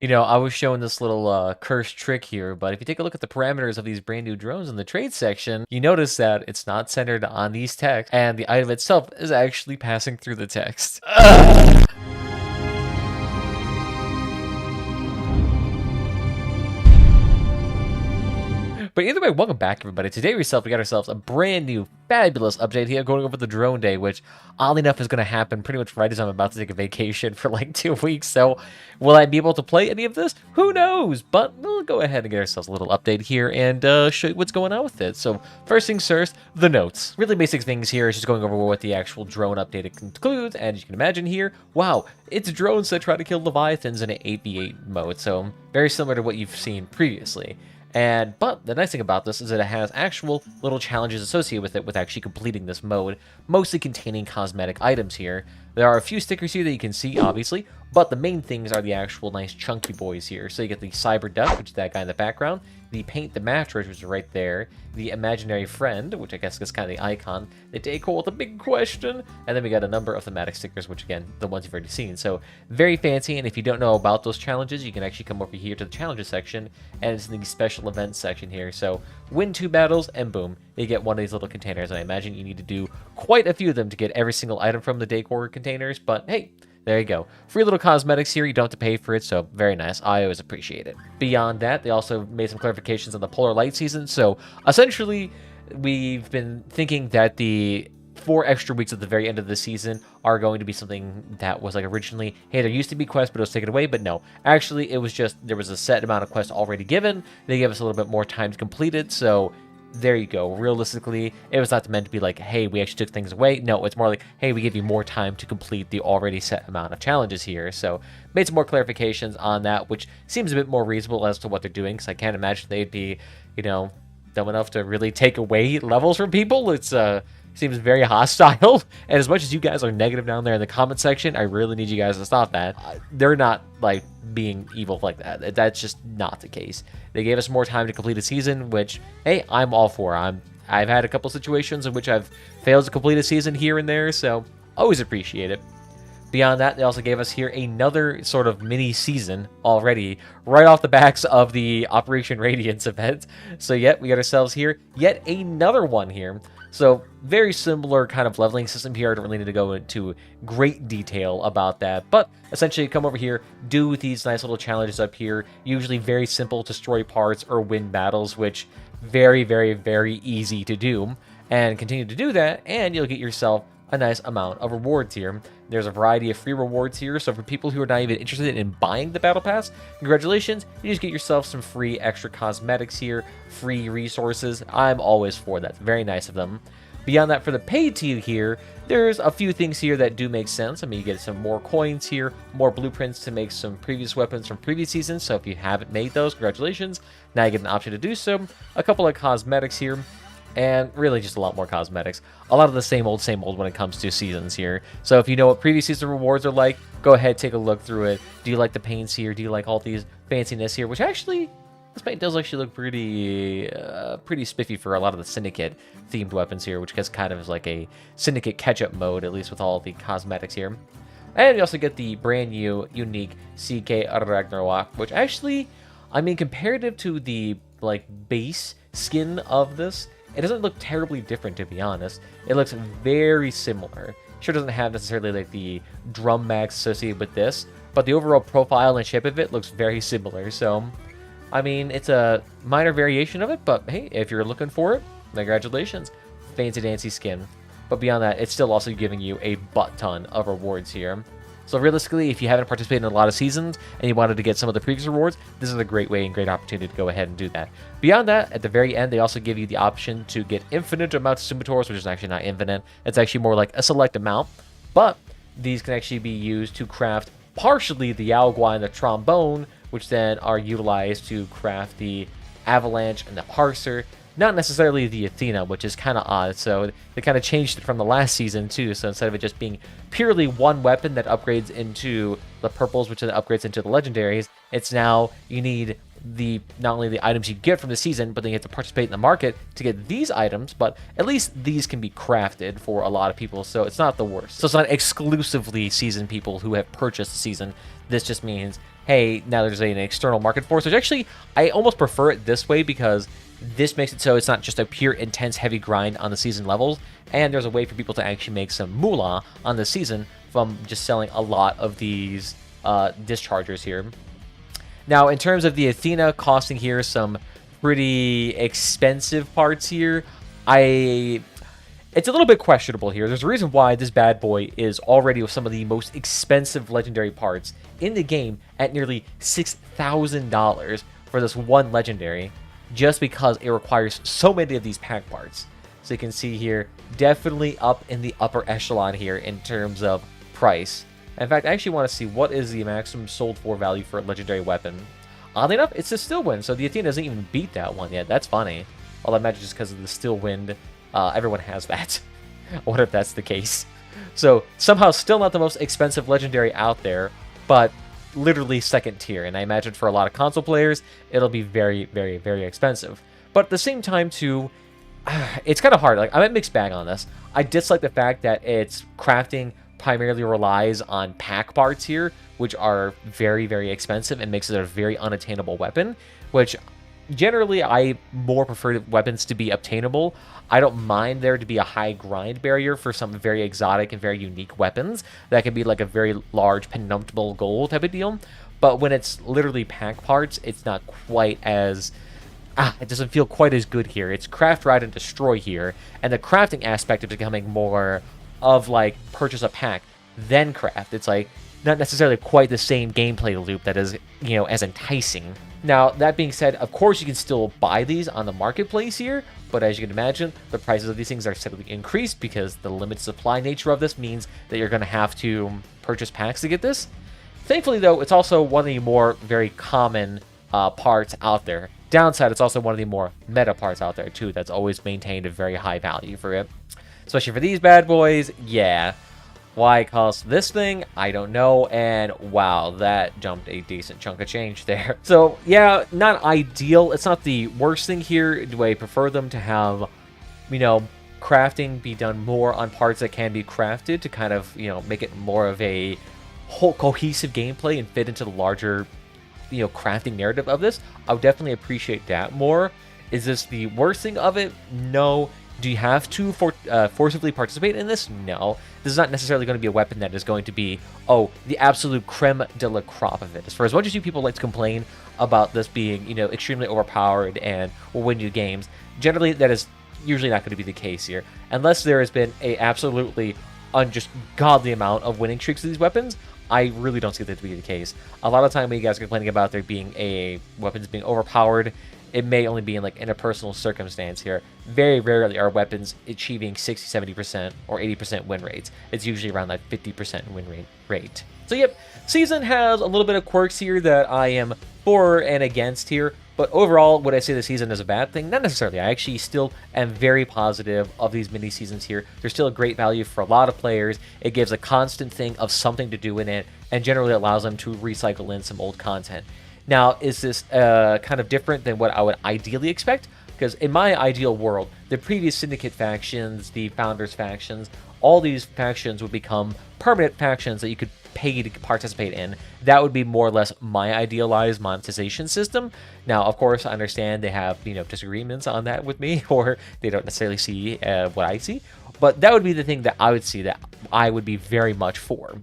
You know, I was showing this little cursed trick here, but if you take a look at the parameters of these brand new drones in the trade section, you notice that it's not centered on these text, and the item itself is actually passing through the text. But either way, welcome back, everybody. Today we got ourselves a brand new, fabulous update here going over the drone day, which, oddly enough, is going to happen pretty much right as I'm about to take a vacation for like 2 weeks. So, will I be able to play any of this? Who knows? But we'll go ahead and get ourselves a little update here and show you what's going on with it. So, first things first, the notes. Really basic things here is just going over what the actual drone update concludes. And as you can imagine here, wow, it's drones that try to kill Leviathans in an 8v8 mode. So, very similar to what you've seen previously. But the nice thing about this is that it has actual little challenges associated with it with actually completing this mode, mostly containing cosmetic items here. There are a few stickers here that you can see, obviously, but the main things are the actual nice chunky boys here. So you get the Cyber Duck, which is that guy in the background, the Paint the Mattress, which is right there, the Imaginary Friend, which I guess is kind of the icon, the Decor with a big question, and then we got a number of thematic stickers, which again, the ones you've already seen. So very fancy, and if you don't know about those challenges, you can actually come over here to the challenges section, and it's in the special events section here. So win 2 battles, and boom, you get one of these little containers. And I imagine you need to do quite a few of them to get every single item from the Decor containers, but hey, there you go. Free little cosmetics here. You don't have to pay for it, so very nice. I always appreciate it. Beyond that, they also made some clarifications on the Polar Light season. So essentially, we've been thinking that the 4 extra weeks at the very end of the season are going to be something that was like originally, hey, there used to be quests, but it was taken away. But no, actually, it was just there was a set amount of quests already given. They gave us a little bit more time to complete it. So there you go. Realistically, it was not meant to be like, hey, we actually took things away. No, it's more like, hey, we give you more time to complete the already set amount of challenges here. So made some more clarifications on that, which seems a bit more reasonable as to what they're doing, because I can't imagine they'd be, you know, dumb enough to really take away levels from people. It's seems very hostile. And as much as you guys are negative down there in the comment section, I really need you guys to stop that. They're not like being evil like that. That's just not the case. They gave us more time to complete a season, which, hey, I'm all for. I've had a couple situations in which I've failed to complete a season here and there, so always appreciate it. Beyond that, they also gave us here another sort of mini season already, right off the backs of the Operation Radiance event. So yet, we got ourselves here yet another one here. So very similar kind of leveling system here. I don't really need to go into great detail about that, but essentially come over here, do these nice little challenges up here, usually very simple, destroy parts or win battles, which very, very, very easy to do, and continue to do that, and you'll get yourself a nice amount of rewards here. There's a variety of free rewards here, so for people who are not even interested in buying the battle pass, congratulations, you just get yourself some free extra cosmetics here, free resources. I'm always for that. Very nice of them. Beyond that, for the paid tier here, there's a few things here that do make sense. I mean, you get some more coins here, more blueprints to make some previous weapons from previous seasons, so if you haven't made those, congratulations. Now you get an option to do so. A couple of cosmetics here, and really just a lot more cosmetics. A lot of the same old when it comes to seasons here. So if you know what previous season rewards are like, go ahead, take a look through it. Do you like the paints here? Do you like all these fanciness here? Which actually, this paint does actually look pretty spiffy for a lot of the Syndicate themed weapons here, which gets kind of like a Syndicate catch-up mode, at least with all the cosmetics here. And you also get the brand new, unique CK Ragnarok, which actually, I mean, comparative to the like base skin of this, it doesn't look terribly different, to be honest. It looks very similar. Sure doesn't have necessarily like the drum mags associated with this, but the overall profile and shape of it looks very similar. So, I mean, it's a minor variation of it, but hey, if you're looking for it, congratulations. Fancy dancy skin. But beyond that, it's still also giving you a butt ton of rewards here. So realistically, if you haven't participated in a lot of seasons and you wanted to get some of the previous rewards, this is a great way and great opportunity to go ahead and do that. Beyond that, at the very end, they also give you the option to get infinite amounts of Scimitars, which is actually not infinite. It's actually more like a select amount, but these can actually be used to craft partially the Yaogua and the Trombone, which then are utilized to craft the Avalanche and the Parser. Not necessarily the Athena, which is kind of odd. So they kind of changed it from the last season too. So instead of it just being purely one weapon that upgrades into the purples, which then upgrades into the legendaries, it's now you need not only the items you get from the season, but then you have to participate in the market to get these items, but at least these can be crafted for a lot of people, so it's not the worst. So it's not exclusively season people who have purchased the season. This just means, hey, now there's an external market force, which actually, I almost prefer it this way because this makes it so it's not just a pure, intense, heavy grind on the season levels, and there's a way for people to actually make some moolah on the season from just selling a lot of these dischargers here. Now, in terms of the Athena costing here some pretty expensive parts here, it's a little bit questionable here. There's a reason why this bad boy is already with some of the most expensive legendary parts in the game at nearly $6,000 for this one legendary, just because it requires so many of these pack parts. So you can see here, definitely up in the upper echelon here in terms of price. In fact, I actually want to see what is the maximum sold for value for a legendary weapon. Oddly enough, it's the Still Wind, so the Athena doesn't even beat that one yet. That's funny. Although I imagine just because of the Still Wind, everyone has that. I wonder if that's the case. So somehow still not the most expensive legendary out there, but literally second tier. And I imagine for a lot of console players, it'll be very, very, very expensive. But at the same time, too, it's kind of hard. Like, I'm a mixed bag on this. I dislike the fact that its crafting primarily relies on pack parts here, which are very, very expensive and makes it a very unattainable weapon, which generally I more prefer weapons to be obtainable. I don't mind there to be a high grind barrier for some very exotic and very unique weapons. That can be like a very large penultimate goal type of deal. But when it's literally pack parts, it's not quite as... it doesn't feel quite as good here. It's craft, ride, and destroy here. And the crafting aspect is becoming more of like purchase a pack, then craft. It's like not necessarily quite the same gameplay loop that is, you know, as enticing. Now, that being said, of course you can still buy these on the marketplace here, but as you can imagine, the prices of these things are steadily increased because the limited supply nature of this means that you're going to have to purchase packs to get this. Thankfully, though, it's also one of the more very common parts out there. Downside, it's also one of the more meta parts out there, too, that's always maintained a very high value for it. Especially for these bad boys, yeah. Why it costs this thing, I don't know, and wow, that jumped a decent chunk of change there. So, yeah, not ideal. It's not the worst thing here. Do I prefer them to have, you know, crafting be done more on parts that can be crafted to kind of, you know, make it more of a whole cohesive gameplay and fit into the larger, you know, crafting narrative of this? I would definitely appreciate that more. Is this the worst thing of it? No. Do you have to forcibly participate in this? No. This is not necessarily going to be a weapon that is going to be, oh, the absolute creme de la crop of it. As far as much as you people like to complain about this being, you know, extremely overpowered and will win you games, generally that is usually not going to be the case here. Unless there has been a absolutely just godly amount of winning streaks of these weapons, I really don't see that to be the case. A lot of time when you guys are complaining about there being weapons being overpowered, it may only be in like interpersonal circumstance here. Very rarely are weapons achieving 60, 70% or 80% win rates. It's usually around that 50% win rate. So yep, season has a little bit of quirks here that I am for and against here. But overall, would I say the season is a bad thing? Not necessarily. I actually still am very positive of these mini seasons here. There's still a great value for a lot of players. It gives a constant thing of something to do in it, and generally allows them to recycle in some old content. Now, is this kind of different than what I would ideally expect? Because in my ideal world, the previous Syndicate factions, the Founders factions, all these factions would become permanent factions that you could pay to participate in. That would be more or less my idealized monetization system. Now, of course, I understand they have, you know, disagreements on that with me, or they don't necessarily see what I see. But that would be the thing that I would see that I would be very much for.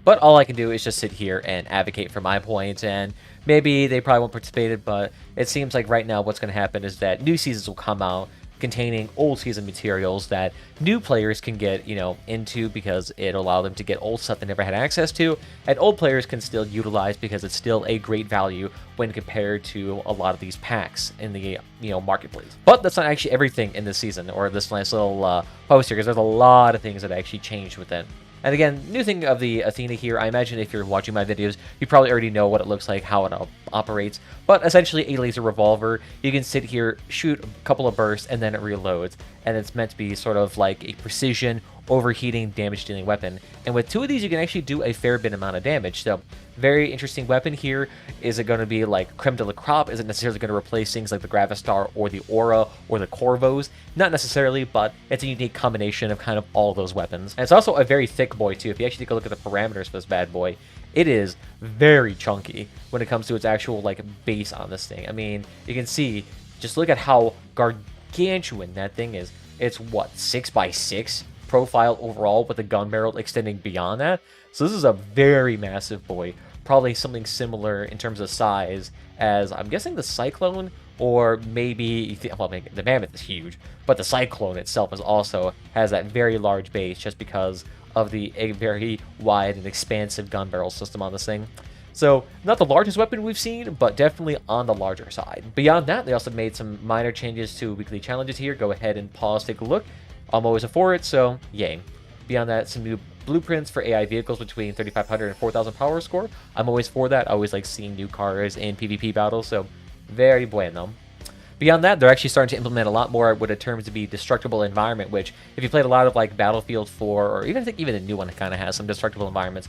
But all I can do is just sit here and advocate for my point, and maybe they probably won't participate, but it seems like right now what's going to happen is that new seasons will come out containing old season materials that new players can get, you know, into because it'll allow them to get old stuff they never had access to, and old players can still utilize because it's still a great value when compared to a lot of these packs in the, you know, marketplace. But that's not actually everything in this season or this nice little post here, because there's a lot of things that actually changed with it. And again, new thing of the Athena here, I imagine if you're watching my videos, you probably already know what it looks like, how it operates. But essentially a laser revolver. You can sit here, shoot a couple of bursts, and then it reloads. And it's meant to be sort of like a precision overheating, damage-dealing weapon. And with 2 of these, you can actually do a fair bit amount of damage. So, very interesting weapon here. Is it going to be like creme de la crop? Is it necessarily going to replace things like the Gravistar or the Aura or the Corvos? Not necessarily, but it's a unique combination of kind of all those weapons. And it's also a very thick boy, too. If you actually take a look at the parameters for this bad boy, it is very chunky when it comes to its actual, like, base on this thing. I mean, you can see, just look at how gargantuan that thing is. It's, what, 6x6 profile overall with the gun barrel extending beyond that? So this is a very massive boy. Probably something similar in terms of size as, I'm guessing, the Cyclone, or maybe, well, the Mammoth is huge, but the Cyclone itself is also has that very large base just because of a very wide and expansive gun barrel system on this thing. So, not the largest weapon we've seen, but definitely on the larger side. Beyond that, they also made some minor changes to weekly challenges here. Go ahead and pause, take a look. I'm always for it, so yay. Beyond that, some new blueprints for AI vehicles between 3,500 and 4,000 power score. I'm always for that. I always like seeing new cars in PvP battles, so very bueno. Beyond that, they're actually starting to implement a lot more what it terms to be destructible environment, which if you played a lot of like Battlefield 4, or even I think even the new one kind of has some destructible environments,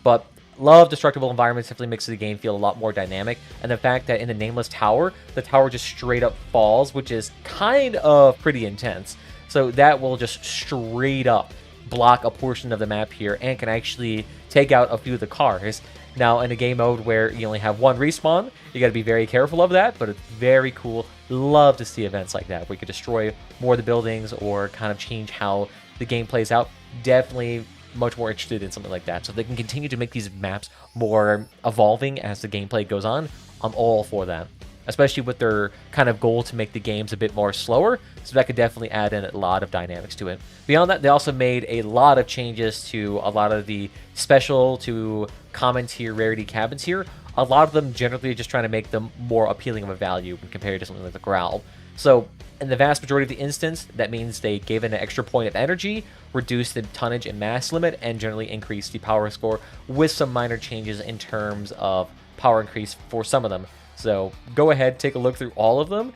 but love destructible environments, definitely makes the game feel a lot more dynamic. And the fact that in the Nameless Tower, the tower just straight up falls, which is kind of pretty intense. So that will just straight up block a portion of the map here and can actually take out a few of the cars. Now, in a game mode where you only have one respawn, you got to be very careful of that, but it's very cool. Love to see events like that where you can destroy more of the buildings or kind of change how the game plays out. Definitely much more interested in something like that. So if they can continue to make these maps more evolving as the gameplay goes on, I'm all for that. Especially with their kind of goal to make the games a bit more slower, so that could definitely add in a lot of dynamics to it. Beyond that, they also made a lot of changes to a lot of the special to common tier rarity cabins here. A lot of them generally just trying to make them more appealing of a value when compared to something like the Growl. So in the vast majority of the instance, that means they gave it an extra point of energy, reduced the tonnage and mass limit, and generally increased the power score with some minor changes in terms of power increase for some of them. So go ahead, take a look through all of them.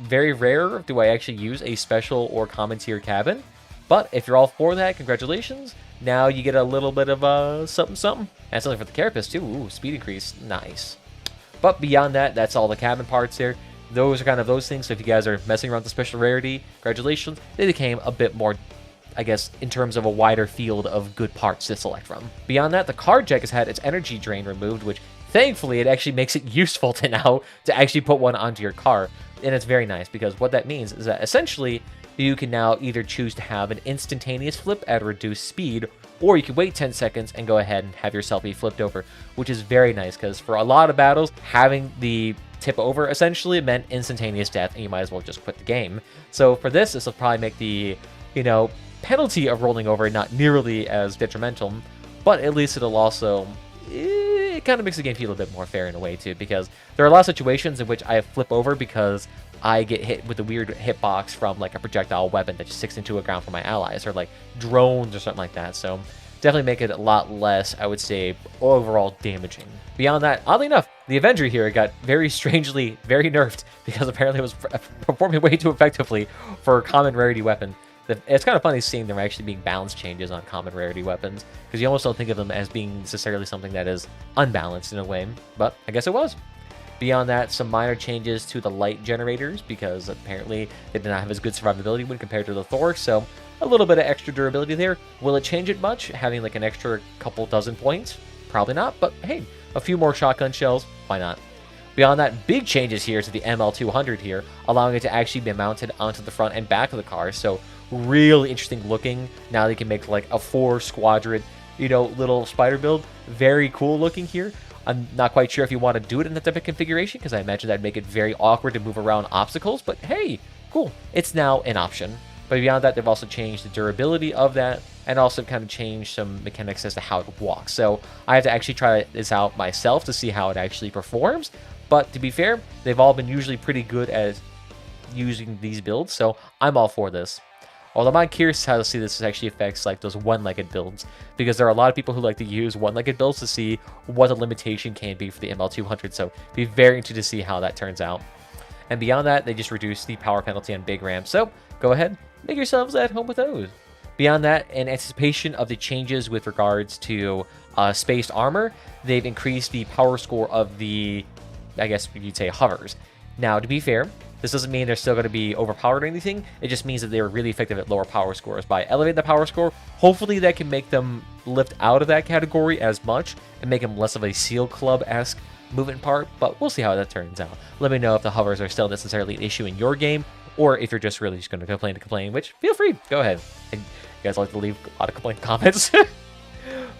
Very rare do I actually use a special or common tier cabin, but if you're all for that, congratulations. Now you get a little bit of something something. And something for the carapace too. Ooh, speed increase, nice. But beyond that, that's all the cabin parts here. Those are kind of those things. So if you guys are messing around with the special rarity, congratulations. They became a bit more, I guess, in terms of a wider field of good parts to select from. Beyond that, the card deck has had its energy drain removed, which thankfully it actually makes it useful to now to actually put one onto your car. And it's very nice because what that means is that essentially you can now either choose to have an instantaneous flip at a reduced speed, or you can wait 10 seconds and go ahead and have yourself be flipped over, which is very nice because for a lot of battles, having the tip over essentially meant instantaneous death and you might as well just quit the game. So for this will probably make the, penalty of rolling over not nearly as detrimental, but at least it'll also, it kind of makes the game feel a bit more fair in a way too, because there are a lot of situations in which I flip over because I get hit with a weird hitbox from like a projectile weapon that just sticks into a ground for my allies, or like drones or something like that. So definitely make it a lot less, I would say, overall damaging. Beyond that, oddly enough, the Avenger here got very strangely very nerfed because apparently it was performing way too effectively for a common rarity weapon. It's kind of funny seeing them actually being balance changes on common rarity weapons, because you almost don't think of them as being necessarily something that is unbalanced in a way, but I guess it was. Beyond that, some minor changes to the light generators, because apparently they did not have as good survivability when compared to the Thor, so a little bit of extra durability there. Will it change it much, having like an extra couple dozen points? Probably not, but hey, a few more shotgun shells, why not? Beyond that, big changes here to the ML200 here, allowing it to actually be mounted onto the front and back of the car, so really interesting looking. Now they can make like a 4-squadron, little spider build. Very cool looking here. I'm not quite sure if you want to do it in that type of configuration, because I imagine that'd make it very awkward to move around obstacles, but hey, cool. It's now an option. But beyond that, they've also changed the durability of that, and also kind of changed some mechanics as to how it walks. So I have to actually try this out myself to see how it actually performs. But to be fair, they've all been usually pretty good at using these builds, so I'm all for this. Although I'm curious how to see this actually affects like those one-legged builds, because there are a lot of people who like to use one-legged builds to see what the limitation can be for the ML200, so be very interested to see how that turns out. And beyond that, they just reduced the power penalty on big ramps, so go ahead, make yourselves at home with those. Beyond that, in anticipation of the changes with regards to spaced armor, they've increased the power score of the, I guess you'd say, hovers. Now, to be fair, this doesn't mean they're still going to be overpowered or anything. It just means that they're really effective at lower power scores. By elevating the power score, hopefully that can make them lift out of that category as much and make them less of a Seal Club-esque movement part, but we'll see how that turns out. Let me know if the hovers are still necessarily an issue in your game, or if you're just really just going to complain, which, feel free, go ahead. And you guys like to leave a lot of complaint comments.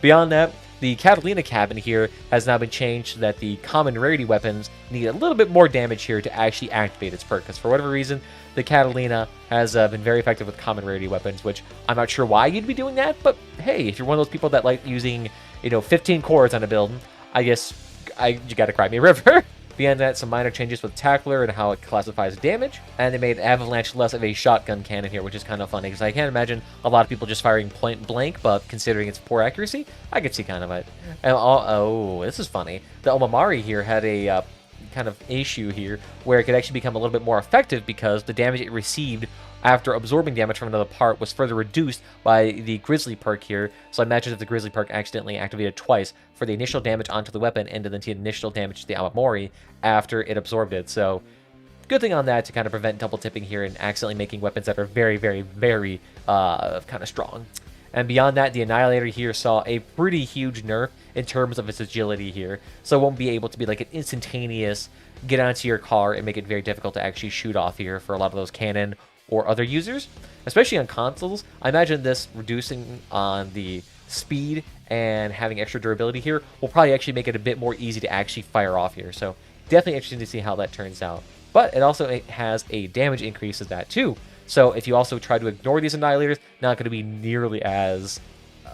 Beyond that, the Catalina cabin here has now been changed so that the common rarity weapons need a little bit more damage here to actually activate its perk, because for whatever reason, the Catalina has been very effective with common rarity weapons, which I'm not sure why you'd be doing that, but hey, if you're one of those people that like using, 15 cores on a build, I guess you gotta cry me a river. Beyond that, some minor changes with Tackler and how it classifies damage, and they made Avalanche less of a shotgun cannon here, which is kind of funny, because I can't imagine a lot of people just firing point blank, but considering its poor accuracy, I could see kind of it. And oh, this is funny. The Omamari here had a kind of issue here, where it could actually become a little bit more effective because the damage it received after absorbing damage from another part was further reduced by the Grizzly perk here. So I imagine if the Grizzly perk accidentally activated twice for the initial damage onto the weapon and then the initial damage to the Awamori after it absorbed it. So good thing on that to kind of prevent double tipping here and accidentally making weapons that are very, very, very kind of strong. And beyond that, the Annihilator here saw a pretty huge nerf in terms of its agility here. So it won't be able to be like an instantaneous get onto your car and make it very difficult to actually shoot off here for a lot of those cannon or other users, especially on consoles. I imagine this reducing on the speed and having extra durability here will probably actually make it a bit more easy to actually fire off here. So definitely interesting to see how that turns out. But it also has a damage increase of that too. So if you also try to ignore these Annihilators, not going to be nearly as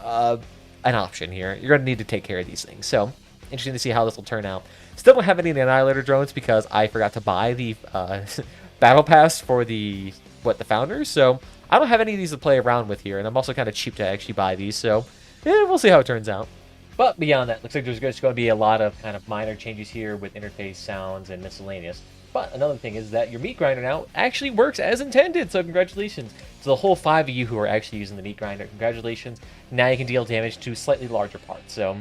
an option here. You're going to need to take care of these things. So interesting to see how this will turn out. Still don't have any of the Annihilator drones because I forgot to buy the battle pass for the Founders. So I don't have any of these to play around with here. And I'm also kind of cheap to actually buy these. So yeah, we'll see how it turns out. But beyond that, looks like there's just going to be a lot of kind of minor changes here with interface sounds and miscellaneous. But another thing is that your meat grinder now actually works as intended, so congratulations to the whole 5 of you who are actually using the meat grinder. Congratulations. Now you can deal damage to slightly larger parts, so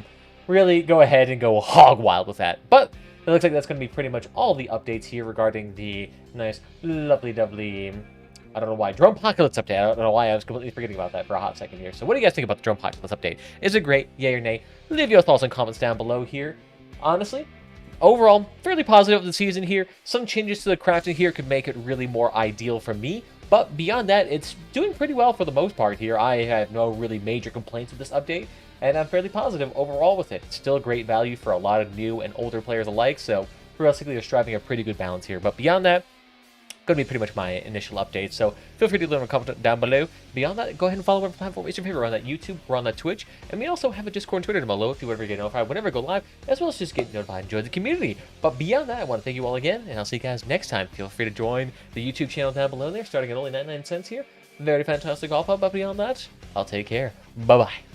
really go ahead and go hog wild with that. But it looks like that's going to be pretty much all the updates here regarding the nice, lovely, I don't know why, Dronepocalypse update. I don't know why I was completely forgetting about that for a hot second here. So what do you guys think about the Dronepocalypse update? Is it great? Yay or nay? Leave your thoughts and comments down below here. Honestly, overall, fairly positive of the season here. Some changes to the crafting here could make it really more ideal for me. But beyond that, it's doing pretty well for the most part here. I have no really major complaints with this update, and I'm fairly positive overall with it. It's still great value for a lot of new and older players alike, so realistically, they're striving a pretty good balance here. But beyond that, going to be pretty much my initial update, so feel free to leave a comment down below. Beyond that, go ahead and follow whatever platform is your favorite. We're on that YouTube, we're on that Twitch, and we also have a Discord and Twitter down below if you ever get notified whenever I go live, as well as just get notified and join the community. But beyond that, I want to thank you all again, and I'll see you guys next time. Feel free to join the YouTube channel down below there, starting at only 99 cents here. Very fantastic offer, but beyond that, I'll take care. Bye-bye.